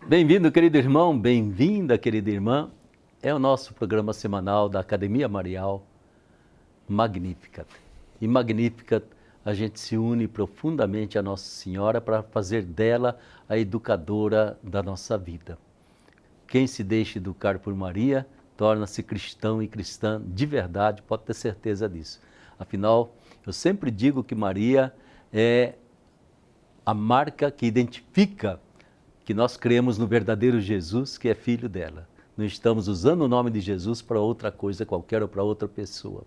Bem-vindo, querido irmão, bem-vinda, querida irmã. É o nosso programa semanal da Academia Marial Magnificat. E Magnificat, a gente se une profundamente à Nossa Senhora para fazer dela a educadora da nossa vida. Quem se deixa educar por Maria torna-se cristão e cristã de verdade, pode ter certeza disso. Afinal, eu sempre digo que Maria é a marca que identifica que nós cremos no verdadeiro Jesus, que é filho dela. Não estamos usando o nome de Jesus para outra coisa qualquer ou para outra pessoa.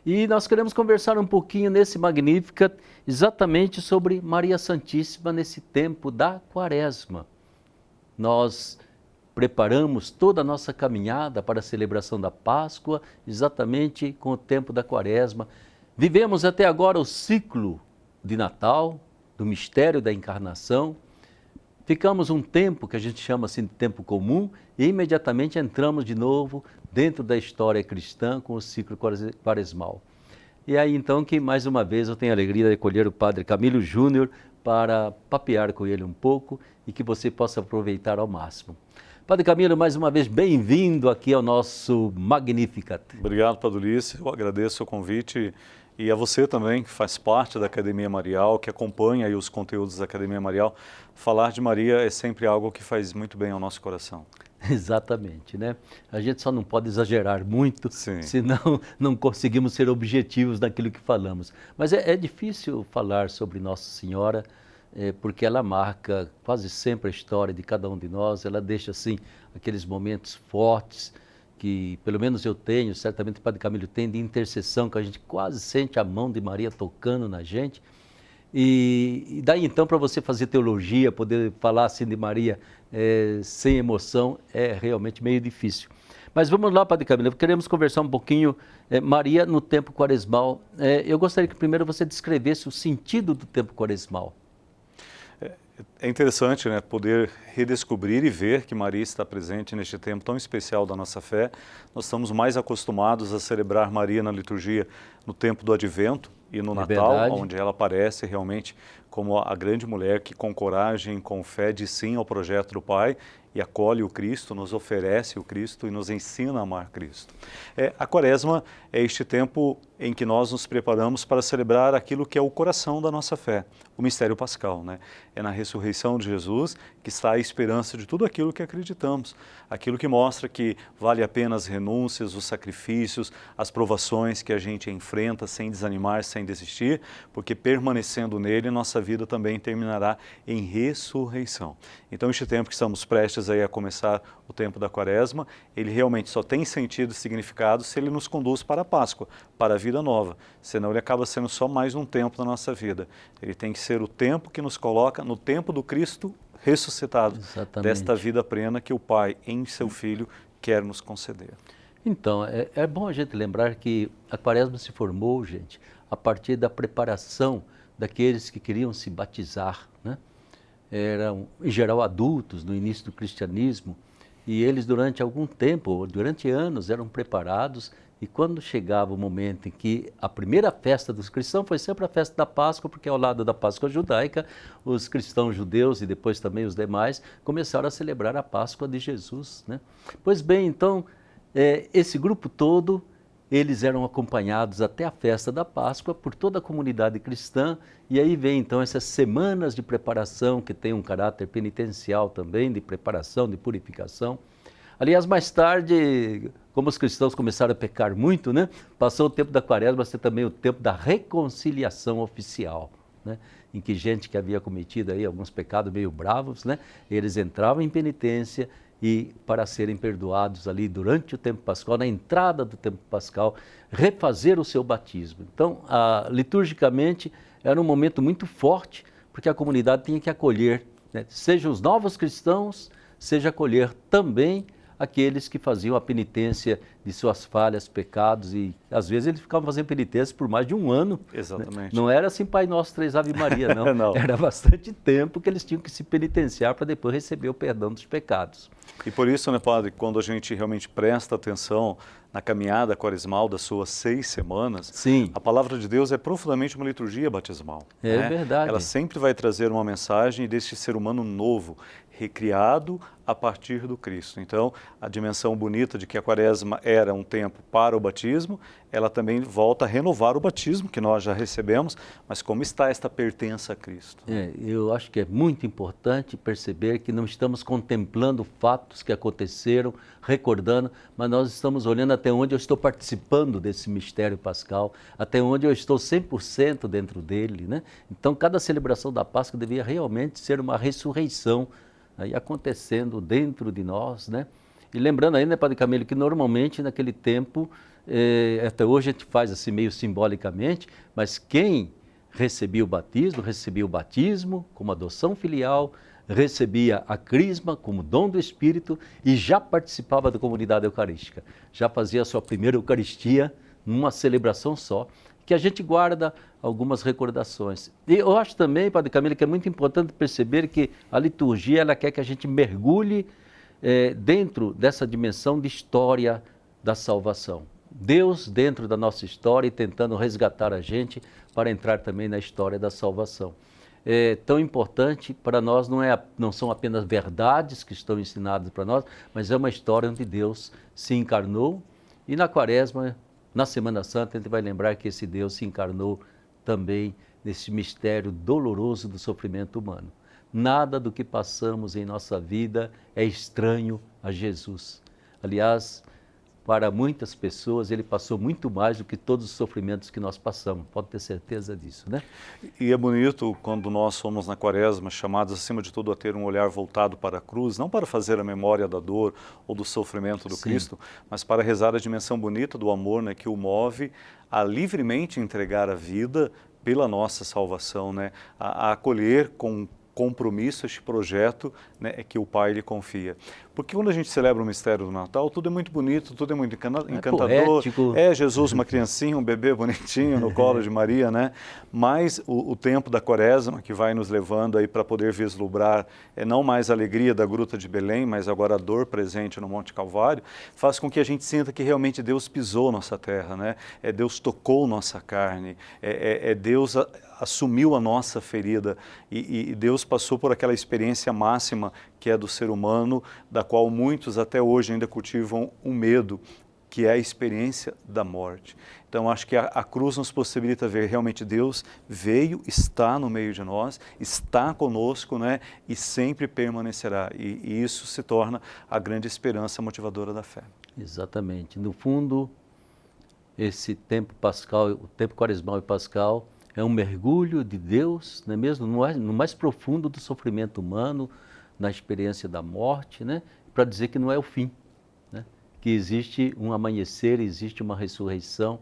E nós queremos conversar um pouquinho nesse Magnificat exatamente sobre Maria Santíssima nesse tempo da Quaresma. Nós preparamos toda a nossa caminhada para a celebração da Páscoa, exatamente com o tempo da Quaresma. Vivemos até agora o ciclo de Natal, do mistério da encarnação. Ficamos um tempo que a gente chama assim de tempo comum e imediatamente entramos de novo dentro da história cristã com o ciclo quaresmal. E aí então que mais uma vez eu tenho a alegria de acolher o Padre Camilo Júnior para papear com ele um pouco e que você possa aproveitar ao máximo. Padre Camilo, mais uma vez, bem-vindo aqui ao nosso Magnificat. Obrigado, Padre Ulisses. Eu agradeço o convite e a você também, que faz parte da Academia Marial, que acompanha aí os conteúdos da Academia Marial. Falar de Maria é sempre algo que faz muito bem ao nosso coração. Exatamente, né? A gente só não pode exagerar muito, Sim. Senão não conseguimos ser objetivos naquilo que falamos. Mas é difícil falar sobre Nossa Senhora, porque ela marca quase sempre a história de cada um de nós, ela deixa assim aqueles momentos fortes que pelo menos eu tenho, certamente o Padre Camilo tem, de intercessão, que a gente quase sente a mão de Maria tocando na gente. E daí então para você fazer teologia, poder falar assim de Maria sem emoção, é realmente meio difícil. Mas vamos lá, Padre Camilo, queremos conversar um pouquinho, Maria no tempo quaresmal. Eu gostaria que primeiro você descrevesse o sentido do tempo quaresmal. É interessante, né, poder redescobrir e ver que Maria está presente neste tempo tão especial da nossa fé. Nós estamos mais acostumados a celebrar Maria na liturgia no tempo do Advento e no Natal, verdade. Onde ela aparece realmente como a grande mulher que com coragem, com fé diz sim ao projeto do Pai e acolhe o Cristo, nos oferece o Cristo e nos ensina a amar Cristo. A Quaresma é este tempo em que nós nos preparamos para celebrar aquilo que é o coração da nossa fé, o mistério pascal, né? É na ressurreição de Jesus que está a esperança de tudo aquilo que acreditamos, aquilo que mostra que vale a pena as renúncias, os sacrifícios, as provações que a gente enfrenta sem desanimar, sem desistir, porque permanecendo nele, nossa vida também terminará em ressurreição. Então este tempo que estamos prestes aí a começar o tempo da Quaresma, ele realmente só tem sentido e significado se ele nos conduz para a Páscoa, para a vida nova, senão ele acaba sendo só mais um tempo da nossa vida. Ele tem que ser o tempo que nos coloca no tempo do Cristo ressuscitado, Exatamente. Desta vida plena que o Pai, em seu Filho, quer nos conceder. Então, é bom a gente lembrar que a Quaresma se formou, gente, a partir da preparação daqueles que queriam se batizar, né? Eram, em geral, adultos no início do cristianismo, e eles durante algum tempo, durante anos, eram preparados, e quando chegava o momento em que a primeira festa dos cristãos foi sempre a festa da Páscoa, porque ao lado da Páscoa judaica, os cristãos judeus e depois também os demais começaram a celebrar a Páscoa de Jesus, né? Pois bem, então, esse grupo todo, eles eram acompanhados até a festa da Páscoa por toda a comunidade cristã, e aí vem então essas semanas de preparação que tem um caráter penitencial também, de preparação, de purificação. Aliás, mais tarde, como os cristãos começaram a pecar muito, né? Passou o tempo da Quaresma a ser também o tempo da reconciliação oficial, né? Em que gente que havia cometido aí alguns pecados meio bravos, né? Eles entravam em penitência e para serem perdoados ali durante o tempo pascal, na entrada do tempo pascal, refazer o seu batismo. Então, liturgicamente, era um momento muito forte, porque a comunidade tinha que acolher, né? Seja os novos cristãos, seja acolher também aqueles que faziam a penitência de suas falhas, pecados, e às vezes eles ficavam fazendo penitência por mais de um ano. Exatamente. Não era assim Pai Nosso, Três Ave Maria, não. Não. Era bastante tempo que eles tinham que se penitenciar para depois receber o perdão dos pecados. E por isso, né, Padre, quando a gente realmente presta atenção na caminhada quaresmal das suas 6 semanas, Sim. A palavra de Deus é profundamente uma liturgia batismal. É verdade. Ela sempre vai trazer uma mensagem deste ser humano novo, recriado a partir do Cristo. Então, a dimensão bonita de que a quaresma era um tempo para o batismo, ela também volta a renovar o batismo que nós já recebemos, mas como está esta pertença a Cristo? Eu acho que é muito importante perceber que não estamos contemplando fatos que aconteceram, recordando, mas nós estamos olhando até onde eu estou participando desse mistério pascal, até onde eu estou 100% dentro dele, né? Então, cada celebração da Páscoa devia realmente ser uma ressurreição aí acontecendo dentro de nós, né? E lembrando ainda, Padre Camilo, que normalmente naquele tempo, até hoje a gente faz assim meio simbolicamente, mas quem recebia o batismo como adoção filial, recebia a crisma como dom do Espírito e já participava da comunidade eucarística, já fazia a sua primeira Eucaristia numa celebração só, que a gente guarda algumas recordações. E eu acho também, Padre Camilo, que é muito importante perceber que a liturgia ela quer que a gente mergulhe dentro dessa dimensão de história da salvação. Deus dentro da nossa história e tentando resgatar a gente para entrar também na história da salvação. É tão importante para nós, não são apenas verdades que estão ensinadas para nós, mas é uma história onde Deus se encarnou e na Quaresma, na Semana Santa, a gente vai lembrar que esse Deus se encarnou também nesse mistério doloroso do sofrimento humano. Nada do que passamos em nossa vida é estranho a Jesus. Aliás, para muitas pessoas, ele passou muito mais do que todos os sofrimentos que nós passamos. Pode ter certeza disso, né? E é bonito quando nós somos na Quaresma chamados, acima de tudo, a ter um olhar voltado para a cruz, não para fazer a memória da dor ou do sofrimento do Cristo, mas para rezar a dimensão bonita do amor, né, que o move a livremente entregar a vida pela nossa salvação, né, a acolher com compromisso este projeto, né, que o Pai lhe confia. Porque quando a gente celebra o mistério do Natal, tudo é muito bonito, tudo é muito encantador. Poético. É Jesus, uma criancinha, um bebê bonitinho no colo de Maria, né? Mas o tempo da Quaresma, que vai nos levando aí para poder vislumbrar, não mais a alegria da Gruta de Belém, mas agora a dor presente no Monte Calvário, faz com que a gente sinta que realmente Deus pisou nossa terra, né? Deus tocou nossa carne, Deus assumiu a nossa ferida e Deus passou por aquela experiência máxima que é do ser humano, da qual muitos até hoje ainda cultivam um medo, que é a experiência da morte. Então, acho que a cruz nos possibilita ver realmente Deus veio, está no meio de nós, está conosco, né? E sempre permanecerá. E isso se torna a grande esperança motivadora da fé. Exatamente. No fundo, esse tempo pascal, o tempo quaresmal e pascal, é um mergulho de Deus, não é mesmo? No mais profundo do sofrimento humano, na experiência da morte, né? Para dizer que não é o fim, né? Que existe um amanhecer, existe uma ressurreição,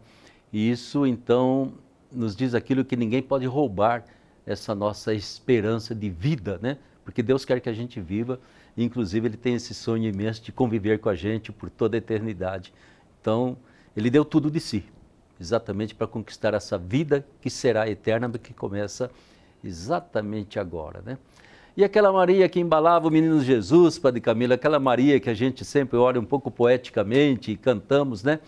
e isso então nos diz aquilo que ninguém pode roubar, essa nossa esperança de vida, né? Porque Deus quer que a gente viva, e inclusive Ele tem esse sonho imenso de conviver com a gente por toda a eternidade. Então, Ele deu tudo de si, exatamente para conquistar essa vida que será eterna, que começa exatamente agora, né? E aquela Maria que embalava o menino Jesus, Padre Camilo, aquela Maria que a gente sempre olha um pouco poeticamente e cantamos, né?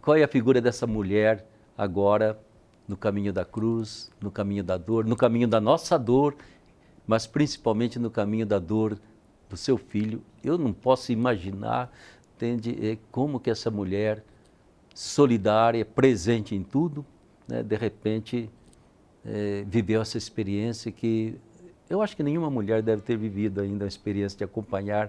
Qual é a figura dessa mulher agora no caminho da cruz, no caminho da dor, no caminho da nossa dor, mas principalmente no caminho da dor do seu filho? Eu não posso imaginar, entende, como que essa mulher solidária, presente em tudo, né, de repente viveu essa experiência que eu acho que nenhuma mulher deve ter vivido ainda a experiência de acompanhar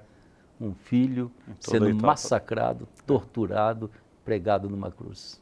um filho sendo massacrado, torturado, pregado numa cruz.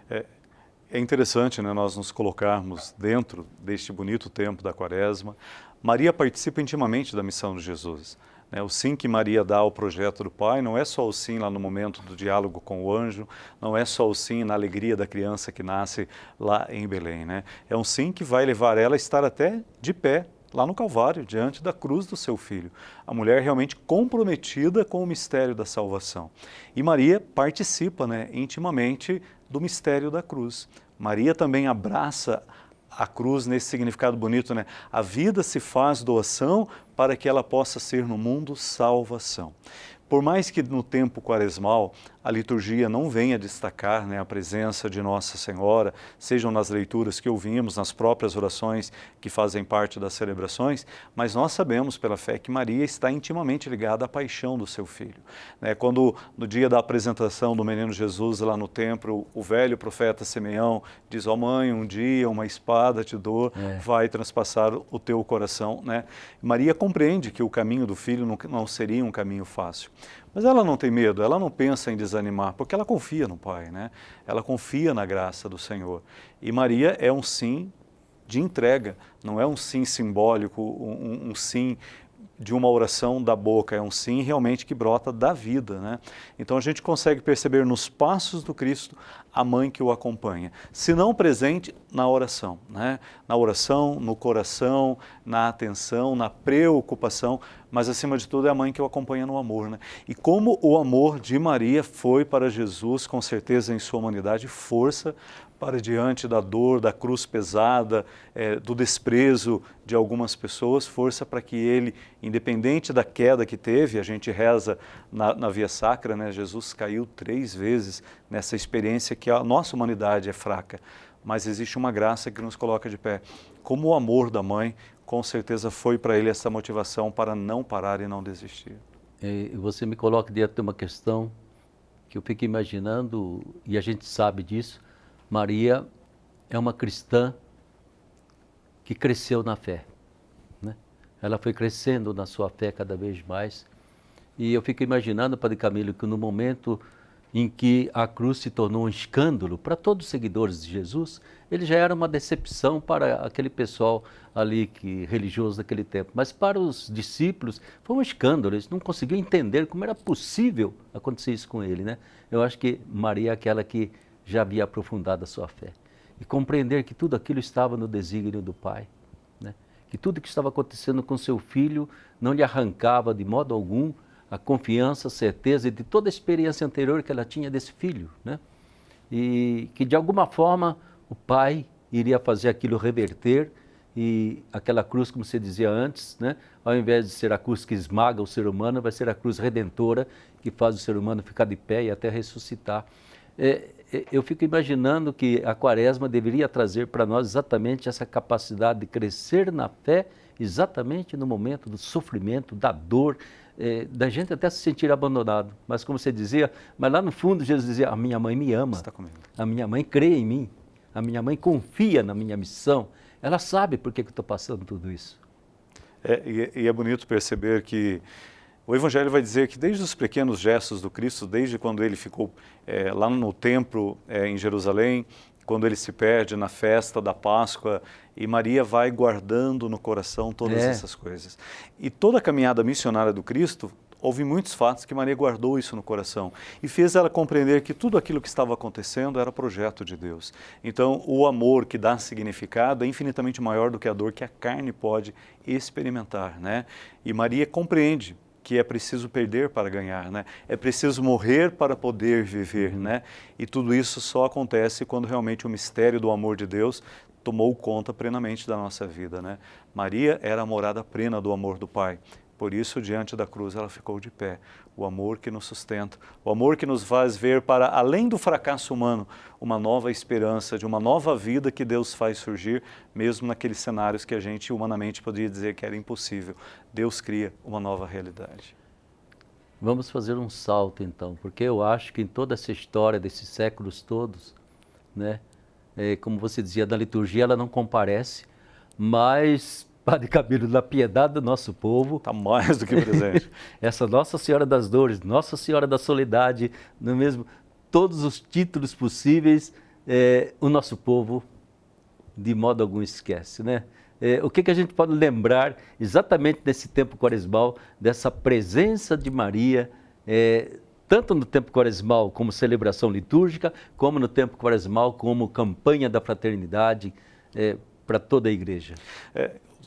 É interessante, né, nós nos colocarmos dentro deste bonito tempo da Quaresma. Maria participa intimamente da missão de Jesus. O sim que Maria dá ao projeto do Pai não é só o sim lá no momento do diálogo com o anjo, não é só o sim na alegria da criança que nasce lá em Belém, né? É um sim que vai levar ela a estar até de pé lá no Calvário, diante da cruz do seu filho. A mulher realmente comprometida com o mistério da salvação. E Maria participa, né, intimamente do mistério da cruz. Maria também abraça a cruz nesse significado bonito, né? A vida se faz doação para que ela possa ser no mundo salvação. Por mais que no tempo quaresmal a liturgia não venha destacar, né, a presença de Nossa Senhora, sejam nas leituras que ouvimos, nas próprias orações que fazem parte das celebrações, mas nós sabemos pela fé que Maria está intimamente ligada à paixão do seu filho. Né, quando no dia da apresentação do menino Jesus lá no templo, o velho profeta Simeão diz: ó mãe, um dia uma espada te dou, vai transpassar o teu coração. Né? Maria compreende que o caminho do filho não seria um caminho fácil. Mas ela não tem medo, ela não pensa em desanimar, porque ela confia no Pai, né? Ela confia na graça do Senhor. E Maria é um sim de entrega, não é um sim simbólico, um sim de uma oração da boca, é um sim realmente que brota da vida, né? Então a gente consegue perceber nos passos do Cristo a mãe que o acompanha, se não presente na oração, né? Na oração, no coração, na atenção, na preocupação, mas acima de tudo é a mãe que o acompanha no amor, né? E como o amor de Maria foi para Jesus, com certeza em sua humanidade, força para diante da dor, da cruz pesada, do desprezo de algumas pessoas, força para que ele, independente da queda que teve, a gente reza na Via Sacra, né? Jesus caiu 3 vezes nessa experiência que a nossa humanidade é fraca, mas existe uma graça que nos coloca de pé. Como o amor da mãe, com certeza foi para ele essa motivação para não parar e não desistir. Você me coloca diante de uma questão que eu fico imaginando, e a gente sabe disso. Maria é uma cristã que cresceu na fé, né? Ela foi crescendo na sua fé cada vez mais. E eu fico imaginando, Padre Camilo, que no momento em que a cruz se tornou um escândalo para todos os seguidores de Jesus, ele já era uma decepção para aquele pessoal ali religioso daquele tempo. Mas para os discípulos foi um escândalo, eles não conseguiam entender como era possível acontecer isso com ele, né? Eu acho que Maria é aquela que já havia aprofundado a sua fé. E compreender que tudo aquilo estava no desígnio do Pai, né? Que tudo que estava acontecendo com seu filho não lhe arrancava de modo algum a confiança, a certeza de toda a experiência anterior que ela tinha desse filho, né? E que de alguma forma o Pai iria fazer aquilo reverter, e aquela cruz, como você dizia antes, né? Ao invés de ser a cruz que esmaga o ser humano, vai ser a cruz redentora que faz o ser humano ficar de pé e até ressuscitar. Eu fico imaginando que a Quaresma deveria trazer para nós exatamente essa capacidade de crescer na fé, exatamente no momento do sofrimento, da dor, da gente até se sentir abandonado. Mas como você dizia, mas lá no fundo Jesus dizia: a minha mãe me ama, Está comigo. A minha mãe crê em mim, a minha mãe confia na minha missão, ela sabe por que eu estou passando tudo isso. E é bonito perceber que o Evangelho vai dizer que desde os pequenos gestos do Cristo, desde quando ele ficou lá no templo em Jerusalém, quando ele se perde na festa da Páscoa, e Maria vai guardando no coração todas essas coisas. E toda a caminhada missionária do Cristo, houve muitos fatos que Maria guardou isso no coração e fez ela compreender que tudo aquilo que estava acontecendo era projeto de Deus. Então, o amor que dá significado é infinitamente maior do que a dor que a carne pode experimentar, né? E Maria compreende que é preciso perder para ganhar, né? É preciso morrer para poder viver, né? E tudo isso só acontece quando realmente o mistério do amor de Deus tomou conta plenamente da nossa vida, né? Maria era a morada plena do amor do Pai. Por isso, diante da cruz, ela ficou de pé. O amor que nos sustenta, o amor que nos faz ver para além do fracasso humano, uma nova esperança, de uma nova vida que Deus faz surgir, mesmo naqueles cenários que a gente humanamente poderia dizer que era impossível. Deus cria uma nova realidade. Vamos fazer um salto então, porque eu acho que em toda essa história desses séculos todos, né, como você dizia, da liturgia ela não comparece, mas Padre Camilo, da piedade do nosso povo, está mais do que presente. Essa Nossa Senhora das Dores, Nossa Senhora da Soledade, não é mesmo? Todos os títulos possíveis, o nosso povo de modo algum esquece, né? O que a gente pode lembrar exatamente nesse tempo quaresmal, dessa presença de Maria, tanto no tempo quaresmal como celebração litúrgica, como no tempo quaresmal como campanha da fraternidade para toda a igreja?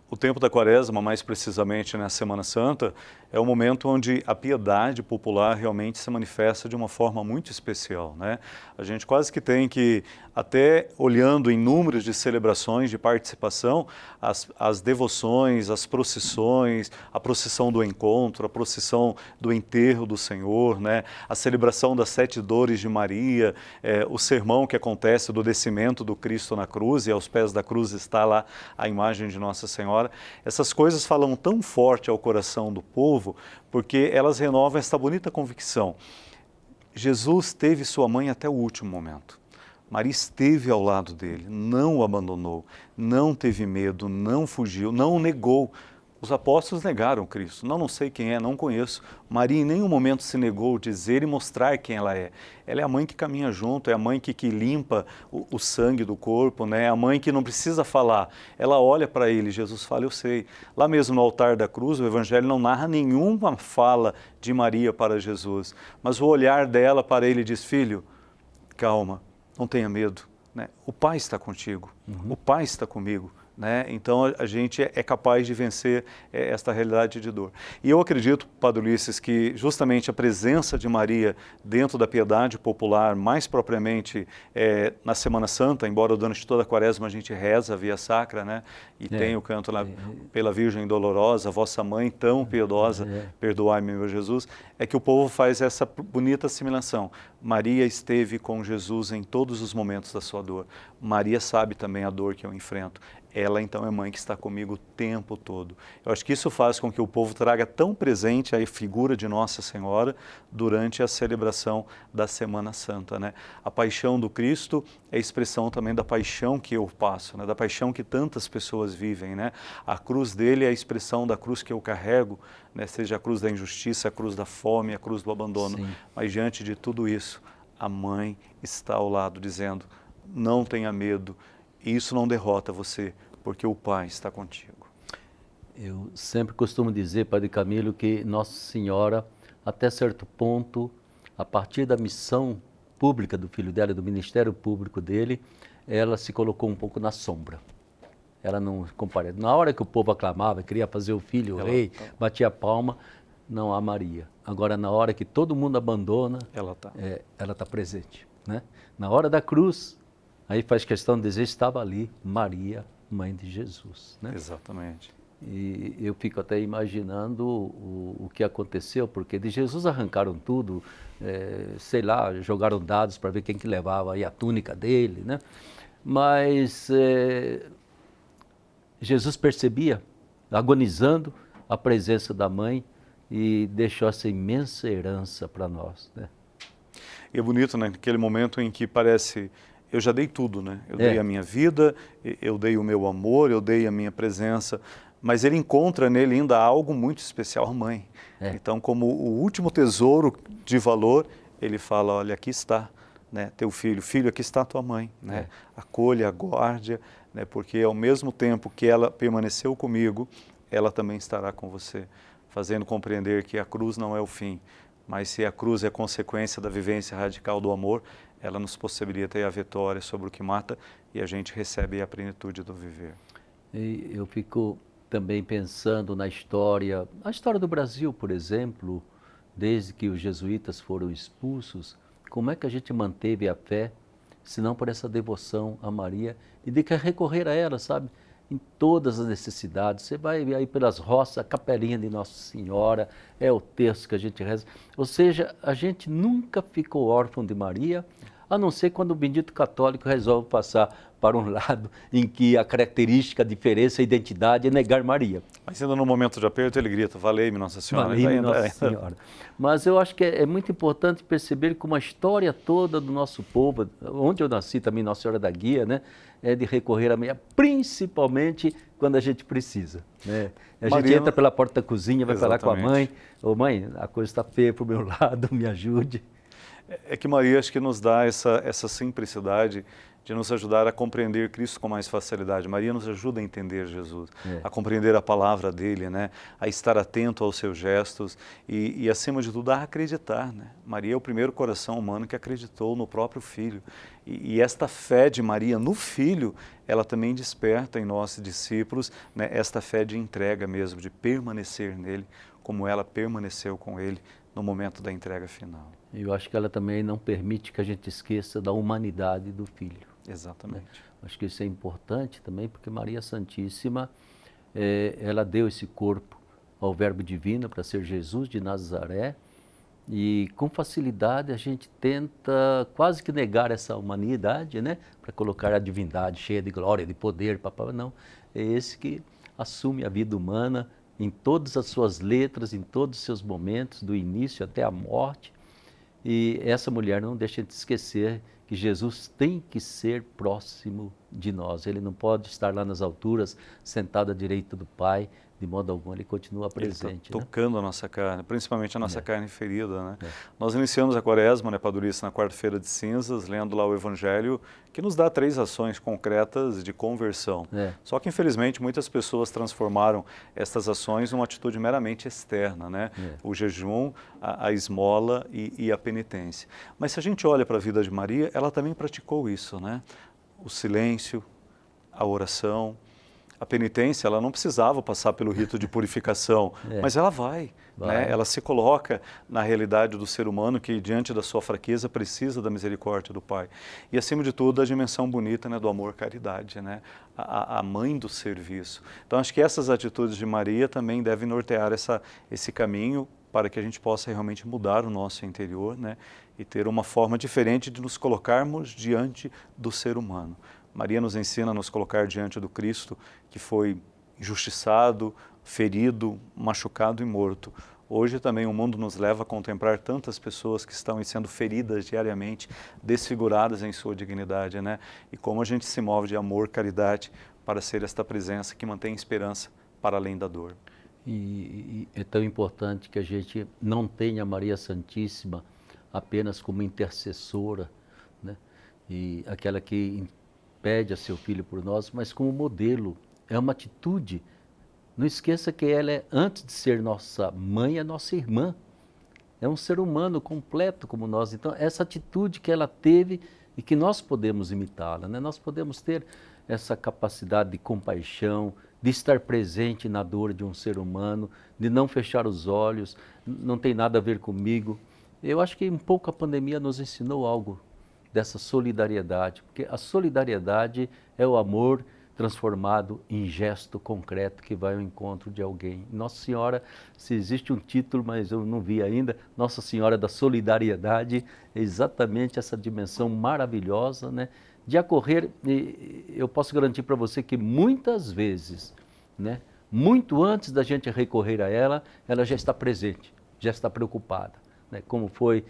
O tempo da Quaresma, mais precisamente na Semana Santa, é o momento onde a piedade popular realmente se manifesta de uma forma muito especial, né? A gente quase que tem que, até olhando em números de celebrações, de participação, as devoções, as procissões, a procissão do encontro, a procissão do enterro do Senhor, né? A celebração das 7 dores de Maria, o sermão que acontece do descimento do Cristo na cruz, e aos pés da cruz está lá a imagem de Nossa Senhora. Essas coisas falam tão forte ao coração do povo, porque elas renovam esta bonita convicção. Jesus teve sua mãe até o último momento. Maria esteve ao lado dele, não o abandonou, não teve medo, não fugiu, não o negou. Os apóstolos negaram Cristo. Não sei quem é, não conheço. Maria em nenhum momento se negou dizer e mostrar quem ela é. Ela é a mãe que caminha junto, é a mãe que limpa o sangue do corpo, né? É a mãe que não precisa falar. Ela olha para ele, Jesus fala, eu sei. Lá mesmo no altar da cruz, o Evangelho não narra nenhuma fala de Maria para Jesus, mas o olhar dela para ele diz, filho, calma, não tenha medo, né? O Pai está contigo, o Pai está comigo. Né? Então a gente é capaz de vencer esta realidade de dor. E eu acredito, Padre Ulisses, que justamente a presença de Maria dentro da piedade popular, mais propriamente na Semana Santa, embora durante toda a Quaresma a gente reza a Via Sacra, né? E tem o canto lá, pela Virgem Dolorosa, vossa mãe tão piedosa, perdoai-me, meu Jesus, é que o povo faz essa bonita assimilação. Maria esteve com Jesus em todos os momentos da sua dor. Maria sabe também a dor que eu enfrento. Ela, então, é mãe que está comigo o tempo todo. Eu acho que isso faz com que o povo traga tão presente a figura de Nossa Senhora durante a celebração da Semana Santa, né? A paixão do Cristo é expressão também da paixão que eu passo, né? Da paixão que tantas pessoas vivem, né? A cruz dele é a expressão da cruz que eu carrego, né? Seja a cruz da injustiça, a cruz da fome, a cruz do abandono. Sim. Mas diante de tudo isso, a mãe está ao lado dizendo, não tenha medo, e isso não derrota você, porque o Pai está contigo. Eu sempre costumo dizer, Padre Camilo, que Nossa Senhora, até certo ponto, a partir da missão pública do filho dela, do ministério público dele, ela se colocou um pouco na sombra. Ela não compareceu. Na hora que o povo aclamava, queria fazer o filho, o rei, batia a palma, não há Maria. Agora, na hora que todo mundo abandona, ela está presente, né? Na hora da cruz, aí faz questão de dizer, estava ali Maria, mãe de Jesus, né? Exatamente. E eu fico até imaginando o que aconteceu, porque de Jesus arrancaram tudo, sei lá, jogaram dados para ver quem que levava aí a túnica dele, né? Mas Jesus percebia, agonizando, a presença da mãe e deixou essa imensa herança para nós, né? E é bonito, né? Naquele momento em que parece... Eu já dei tudo, né? Eu dei a minha vida, eu dei o meu amor, eu dei a minha presença, mas ele encontra nele ainda algo muito especial, a mãe. Então, como o último tesouro de valor, ele fala, olha, aqui está, né, teu filho. Filho, aqui está a tua mãe, né? Acolha, guarde, né, porque ao mesmo tempo que ela permaneceu comigo, ela também estará com você, fazendo compreender que a cruz não é o fim, mas se a cruz é consequência da vivência radical do amor, ela nos possibilita a vitória sobre o que mata e a gente recebe a plenitude do viver. E eu fico também pensando na história, a história do Brasil, por exemplo, desde que os jesuítas foram expulsos, como é que a gente manteve a fé, se não por essa devoção a Maria e de que recorrer a ela, sabe? Em todas as necessidades. Você vai aí pelas roças, a capelinha de Nossa Senhora, é o terço que a gente reza. Ou seja, a gente nunca ficou órfão de Maria, a não ser quando o bendito católico resolve passar para um lado em que a característica, a diferença, a identidade é negar Maria. Mas ainda no momento de aperto ele grita, valei-me Nossa Senhora. Valei-me Nossa Senhora. Mas eu acho que é muito importante perceber como a história toda do nosso povo, onde eu nasci também, Nossa Senhora da Guia, né, é de recorrer a Maria, principalmente quando a gente precisa, né? A gente entra pela porta da cozinha, vai falar com a mãe, ô mãe, a coisa está feia para o meu lado, me ajude. É que Maria acho que nos dá essa simplicidade de nos ajudar a compreender Cristo com mais facilidade. Maria nos ajuda a entender Jesus, a compreender a palavra dele, né? A estar atento aos seus gestos e acima de tudo, a acreditar, né? Maria é o primeiro coração humano que acreditou no próprio Filho. E esta fé de Maria no Filho, ela também desperta em nós discípulos, né, esta fé de entrega mesmo, de permanecer nele como ela permaneceu com ele no momento da entrega final. Eu acho que ela também não permite que a gente esqueça da humanidade do filho. Exatamente. Acho que isso é importante também, porque Maria Santíssima, ela deu esse corpo ao Verbo Divino para ser Jesus de Nazaré, e com facilidade a gente tenta quase que negar essa humanidade, né? Para colocar a divindade cheia de glória, de poder, papai. Não, é esse que assume a vida humana em todas as suas letras, em todos os seus momentos, do início até a morte. E essa mulher não deixa de esquecer que Jesus tem que ser próximo de nós. Ele não pode estar lá nas alturas, sentado à direita do Pai, de modo algum, ele continua presente. Ele está tocando a nossa carne, principalmente a nossa carne ferida, né? É. Nós iniciamos a quaresma, né, Padurice, na quarta-feira de cinzas, lendo lá o Evangelho, que nos dá 3 ações concretas de conversão. Só que, infelizmente, muitas pessoas transformaram estas ações numa atitude meramente externa, né? O jejum, a esmola e a penitência. Mas se a gente olha para a vida de Maria, ela também praticou isso, né? O silêncio, a oração. A penitência, ela não precisava passar pelo rito de purificação, mas ela vai. Né? Ela se coloca na realidade do ser humano que, diante da sua fraqueza, precisa da misericórdia do Pai. E, acima de tudo, a dimensão bonita, né, do amor-caridade, né? A mãe do serviço. Então, acho que essas atitudes de Maria também devem nortear esse caminho para que a gente possa realmente mudar o nosso interior, né? E ter uma forma diferente de nos colocarmos diante do ser humano. Maria nos ensina a nos colocar diante do Cristo que foi injustiçado, ferido, machucado e morto. Hoje também o mundo nos leva a contemplar tantas pessoas que estão sendo feridas diariamente, desfiguradas em sua dignidade, né? E como a gente se move de amor, caridade, para ser esta presença que mantém esperança para além da dor. E é tão importante que a gente não tenha Maria Santíssima apenas como intercessora, né? E aquela que pede a seu filho por nós, mas como modelo. É uma atitude. Não esqueça que ela é, antes de ser nossa mãe, é nossa irmã. É um ser humano completo como nós. Então, essa atitude que ela teve e que nós podemos imitá-la, né? Nós podemos ter essa capacidade de compaixão, de estar presente na dor de um ser humano, de não fechar os olhos, não tem nada a ver comigo. Eu acho que um pouco a pandemia nos ensinou algo dessa solidariedade, porque a solidariedade é o amor transformado em gesto concreto que vai ao encontro de alguém. Nossa Senhora, se existe um título, mas eu não vi ainda, Nossa Senhora da Solidariedade, é exatamente essa dimensão maravilhosa, né, de acorrer. E eu posso garantir para você que muitas vezes, né, muito antes da gente recorrer a ela, ela já está presente, já está preocupada, né, como foi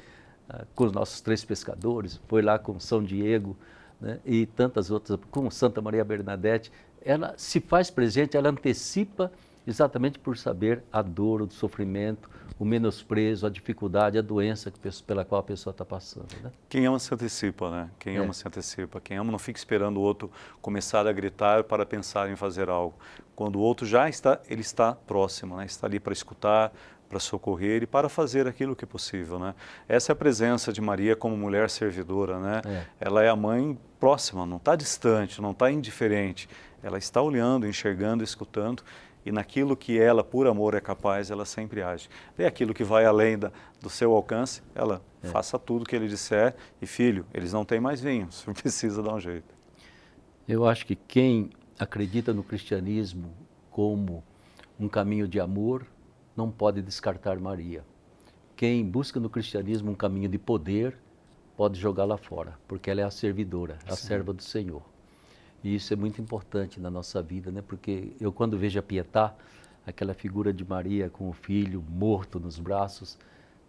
com os nossos 3 pescadores, foi lá com São Diego, né, e tantas outras, com Santa Maria Bernadette. Ela se faz presente, ela antecipa exatamente por saber a dor, o sofrimento, o menosprezo, a dificuldade, a doença pela qual a pessoa está passando. Né? Quem ama se antecipa, né? Quem ama se antecipa. Quem ama não fica esperando o outro começar a gritar para pensar em fazer algo. Quando o outro já está, ele está próximo, né? Está ali para escutar, para socorrer e para fazer aquilo que é possível, né? Essa é a presença de Maria como mulher servidora, né? Ela é a mãe próxima, não está distante, não está indiferente. Ela está olhando, enxergando, escutando, e naquilo que ela, por amor, é capaz, ela sempre age. É aquilo que vai além do seu alcance, ela faça tudo o que ele disser. E, filho, eles não têm mais vinho, o senhor precisa dar um jeito. Eu acho que quem acredita no cristianismo como um caminho de amor, não pode descartar Maria. Quem busca no cristianismo um caminho de poder, pode jogá-la fora, porque ela é a servidora, a serva do Senhor. E isso é muito importante na nossa vida, né? Porque eu, quando vejo a Pietà, aquela figura de Maria com o filho morto nos braços,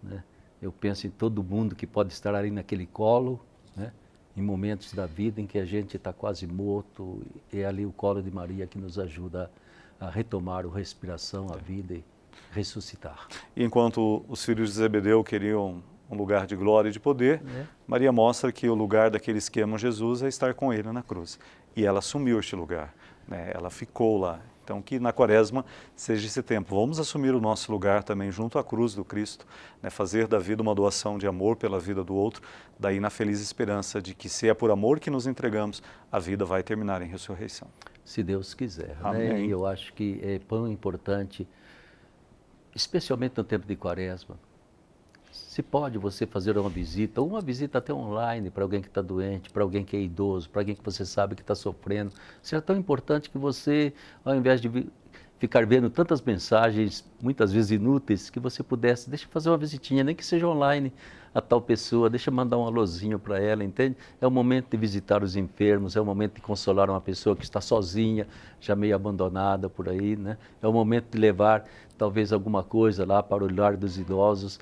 né? Eu penso em todo mundo que pode estar ali naquele colo, né? Em momentos da vida em que a gente está quase morto, é ali o colo de Maria que nos ajuda a retomar a respiração, a vida e ressuscitar. E enquanto os filhos de Zebedeu queriam um lugar de glória e de poder, Maria mostra que o lugar daqueles que amam Jesus é estar com ele na cruz. E ela assumiu este lugar, né? Ela ficou lá. Então, que na quaresma seja esse tempo. Vamos assumir o nosso lugar também junto à cruz do Cristo, né? Fazer da vida uma doação de amor pela vida do outro, daí na feliz esperança de que, se é por amor que nos entregamos, a vida vai terminar em ressurreição. Se Deus quiser. Amém. Né? E eu acho que é tão importante especialmente no tempo de Quaresma, se pode você fazer uma visita, ou uma visita até online para alguém que está doente, para alguém que é idoso, para alguém que você sabe que está sofrendo. Isso é tão importante que você, ao invés de ficar vendo tantas mensagens, muitas vezes inúteis, que você pudesse, deixa eu fazer uma visitinha, nem que seja online, a tal pessoa, deixa eu mandar um alôzinho para ela, entende? É o momento de visitar os enfermos, é o momento de consolar uma pessoa que está sozinha, já meio abandonada por aí, né? É o momento de levar talvez alguma coisa lá para o lar dos idosos.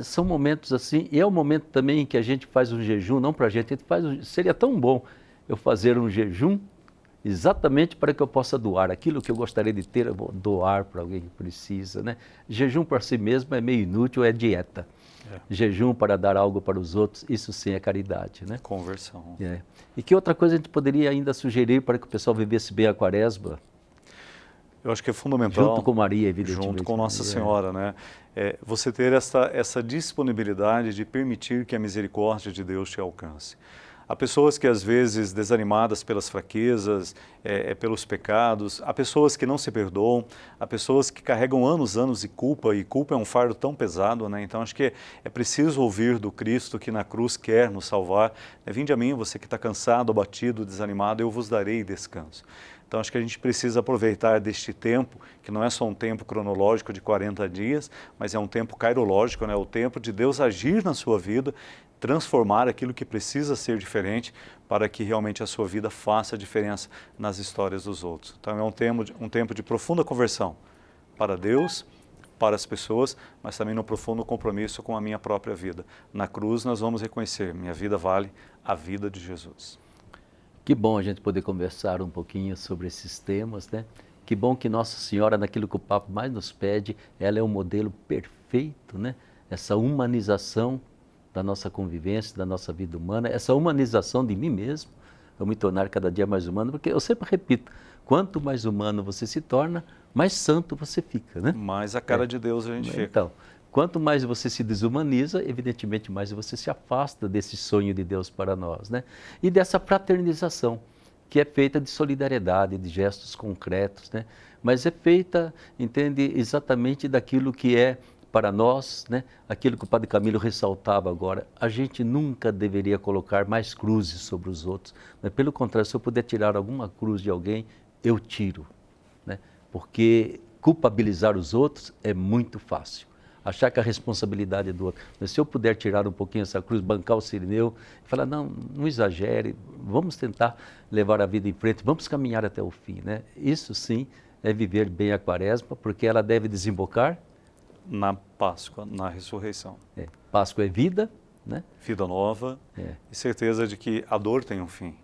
São momentos assim, e é o momento também que a gente faz um jejum, não para a gente faz seria tão bom eu fazer um jejum exatamente para que eu possa doar aquilo que eu gostaria de ter, eu vou doar para alguém que precisa, né? Jejum para si mesmo é meio inútil, é dieta. Jejum para dar algo para os outros, isso sim é caridade, né? Conversão. E que outra coisa a gente poderia ainda sugerir para que o pessoal vivesse bem a Quaresma? Eu acho que é fundamental, junto com Maria, evidentemente. Junto com Nossa Senhora, né? Você ter essa disponibilidade de permitir que a misericórdia de Deus te alcance. Há pessoas que às vezes desanimadas pelas fraquezas, pelos pecados, há pessoas que não se perdoam, há pessoas que carregam anos de culpa, e culpa é um fardo tão pesado, né? Então acho que é preciso ouvir do Cristo que na cruz quer nos salvar. Vinde a mim, você que está cansado, abatido, desanimado, eu vos darei descanso. Então acho que a gente precisa aproveitar deste tempo, que não é só um tempo cronológico de 40 dias, mas é um tempo cairológico, né? O tempo de Deus agir na sua vida, transformar aquilo que precisa ser diferente para que realmente a sua vida faça diferença nas histórias dos outros. Então é um tempo de profunda conversão para Deus, para as pessoas, mas também no profundo compromisso com a minha própria vida. Na cruz nós vamos reconhecer, minha vida vale a vida de Jesus. Que bom a gente poder conversar um pouquinho sobre esses temas, né? Que bom que Nossa Senhora, naquilo que o Papa mais nos pede, ela é um modelo perfeito, né? Essa humanização da nossa convivência, da nossa vida humana, essa humanização de mim mesmo, eu me tornar cada dia mais humano, porque eu sempre repito, quanto mais humano você se torna, mais santo você fica, né? Mais a cara de Deus a gente fica. Então, quanto mais você se desumaniza, evidentemente mais você se afasta desse sonho de Deus para nós, né? E dessa fraternização, que é feita de solidariedade, de gestos concretos, né? Mas é feita, entende, exatamente daquilo que é para nós, né? Aquilo que o Padre Camilo ressaltava agora, a gente nunca deveria colocar mais cruzes sobre os outros, mas pelo contrário, se eu puder tirar alguma cruz de alguém, eu tiro, né? Porque culpabilizar os outros é muito fácil. Achar que a responsabilidade é do outro. Mas se eu puder tirar um pouquinho essa cruz, bancar o Cirineu, e falar, não exagere, vamos tentar levar a vida em frente, vamos caminhar até o fim, né? Isso sim é viver bem a Quaresma, porque ela deve desembocar na Páscoa, na ressurreição. Páscoa é vida, né? Vida nova e certeza de que a dor tem um fim,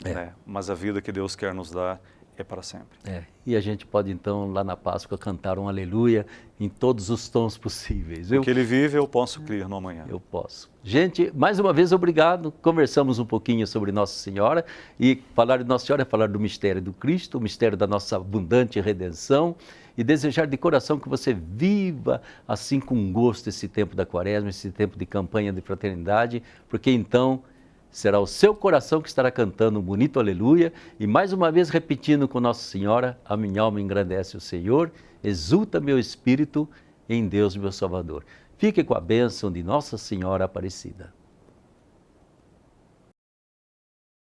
né? Mas a vida que Deus quer nos dar é para sempre. E a gente pode então lá na Páscoa cantar um aleluia em todos os tons possíveis. Porque Ele vive, eu posso crer no amanhã. Eu posso. Gente, mais uma vez obrigado. Conversamos um pouquinho sobre Nossa Senhora, e falar de Nossa Senhora é falar do mistério do Cristo, o mistério da nossa abundante redenção, e desejar de coração que você viva assim com gosto esse tempo da Quaresma, esse tempo de campanha de fraternidade, porque então será o seu coração que estará cantando um bonito aleluia, e mais uma vez repetindo com Nossa Senhora, a minha alma engrandece o Senhor, exulta meu espírito em Deus meu Salvador. Fique com a bênção de Nossa Senhora Aparecida.